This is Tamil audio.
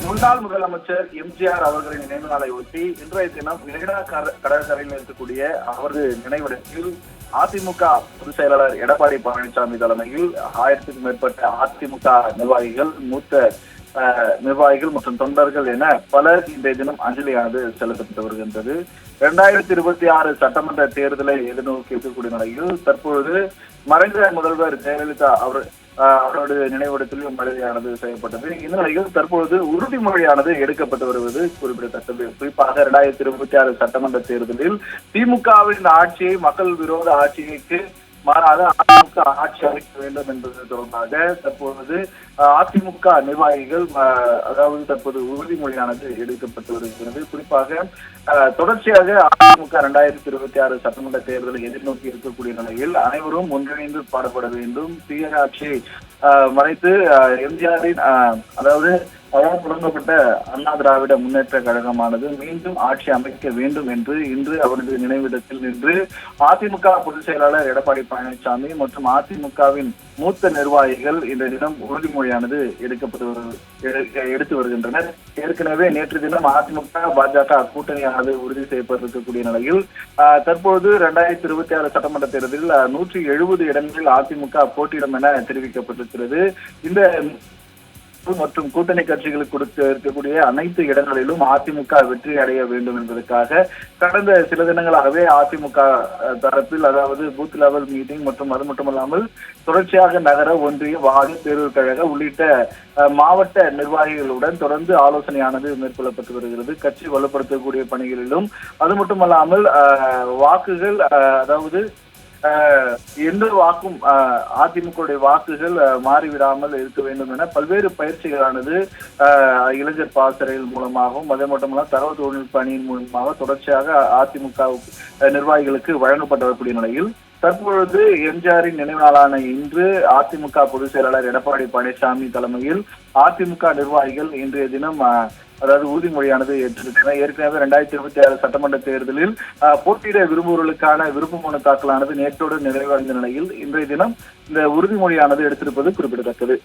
முன்னாள் முதலமைச்சர் எம்ஜிஆர் அவர்களின் நினைவு நாளை ஒட்டி இன்றைய தினம் மெரினா கடற்கரையில் இருக்கக்கூடிய அவரது நினைவிடத்தில் அதிமுக பொதுச் செயலாளர் எடப்பாடி பழனிசாமி தலைமையில் 1000க்கும் மேற்பட்ட அதிமுக நிர்வாகிகள், மூத்த நிர்வாகிகள் மற்றும் தொண்டர்கள் என பலர் இன்றைய தினம் அஞ்சலியானது செலுத்தப்பட்டு வருகின்றது. 2026 சட்டமன்ற தேர்தலை எதிர்நோக்கி இருக்கக்கூடிய நிலையில் தற்பொழுது மறைந்த முதல்வர் ஜெயலலிதா அவருடைய நினைவிடத்திலும் மரியாதையானது செய்யப்பட்டது. இந்த நிலையில் தற்பொழுது உறுதிமொழியானது எடுக்கப்பட்டு வருவது குறிப்பிடத்தக்கது. குறிப்பாக 2026 சட்டமன்ற தேர்தலில் திமுகவின் ஆட்சியை மக்கள் விரோத ஆட்சிக்கு மாறாக அதிமுக ஆட்சி அமைக்க வேண்டும் என்பது தொடர்பாக தற்பொழுது அதிமுக நிர்வாகிகள் அதாவது தற்போது உறுதிமொழியானது எடுக்கப்பட்டு வருகிறது. குறிப்பாக தொடர்ச்சியாக அதிமுக 2026 சட்டமன்ற தேர்தலை எதிர்நோக்கி இருக்கக்கூடிய நிலையில் அனைவரும் ஒன்றிணைந்து பாடுபட வேண்டும். தீயாட்சியை மறைத்து எம்ஜிஆரின் அதாவது தொடங்கப்பட்ட அண்ணா திராவிட முன்னேற்ற கழகமானது மீண்டும் ஆட்சி அமைக்க வேண்டும் என்று இன்று அவரது நினைவிடத்தில் நின்று அதிமுக பொதுச் செயலாளர் எடப்பாடி பழனிசாமி மற்றும் அதிமுகவின் மூத்த நிர்வாகிகள் இந்த தினம் உறுதிமொழியானது எடுத்து வருகின்றனர். ஏற்கனவே நேற்று தினம் அதிமுக பாஜக கூட்டணியானது உறுதி செய்யப்பட்டிருக்கக்கூடிய நிலையில் தற்போது 2026 சட்டமன்ற தேர்தலில் 170 இடங்களில் அதிமுக போட்டியிடும் என தெரிவிக்கப்பட்டிருக்கிறது. இந்த மற்றும் கூட்டணி கட்சிகளுக்கு கொடுத்து இருக்கக்கூடிய அனைத்து இடங்களிலும் அதிமுக வெற்றி அடைய வேண்டும் என்பதற்காக கடந்த சில தினங்களாகவே அதிமுக தரப்பில் அதாவது பூத் லெவல் மீட்டிங் மற்றும் அது மட்டுமல்லாமல் தொடர்ச்சியாக நகர, ஒன்றிய, வார்டு, பேரூர் கழக உள்ளிட்ட மாவட்ட நிர்வாகிகளுடன் தொடர்ந்து ஆலோசனையானது மேற்கொள்ளப்பட்டு வருகிறது. கட்சி வலுப்படுத்தக்கூடிய பணிகளிலும் அது மட்டுமல்லாமல் வாக்குகள் அதாவது எந்த வாக்கும் அதிமுக வாக்குகள் மாறிவிடாமல் இருக்க வேண்டும் என பல்வேறு பயிற்சிகளானது இளைஞர் பாசறைகள் மூலமாகவும் அதே மட்டுமல்ல தகவல் தொழில்நுட்ப அணியின் மூலமாக தொடர்ச்சியாக அதிமுக நிர்வாகிகளுக்கு வழங்கப்பட்டு வரக்கூடிய நிலையில் தற்பொழுது எம்ஜிஆரின் நினைவு நாளான இன்று அதிமுக பொதுச் செயலாளர் எடப்பாடி பழனிசாமி தலைமையில் அதிமுக நிர்வாகிகள் இன்றைய தினம் அதாவது உறுதிமொழியானது ஏற்றிருக்கிறார். ஏற்கனவே 2026 சட்டமன்ற தேர்தலில் போட்டியிட விரும்புவர்களுக்கான விருப்ப மனு தாக்கலானது நேற்றோடு நிறைவடைந்த நிலையில் இன்றைய தினம் இந்த உறுதிமொழியானது எடுத்திருப்பது குறிப்பிடத்தக்கது.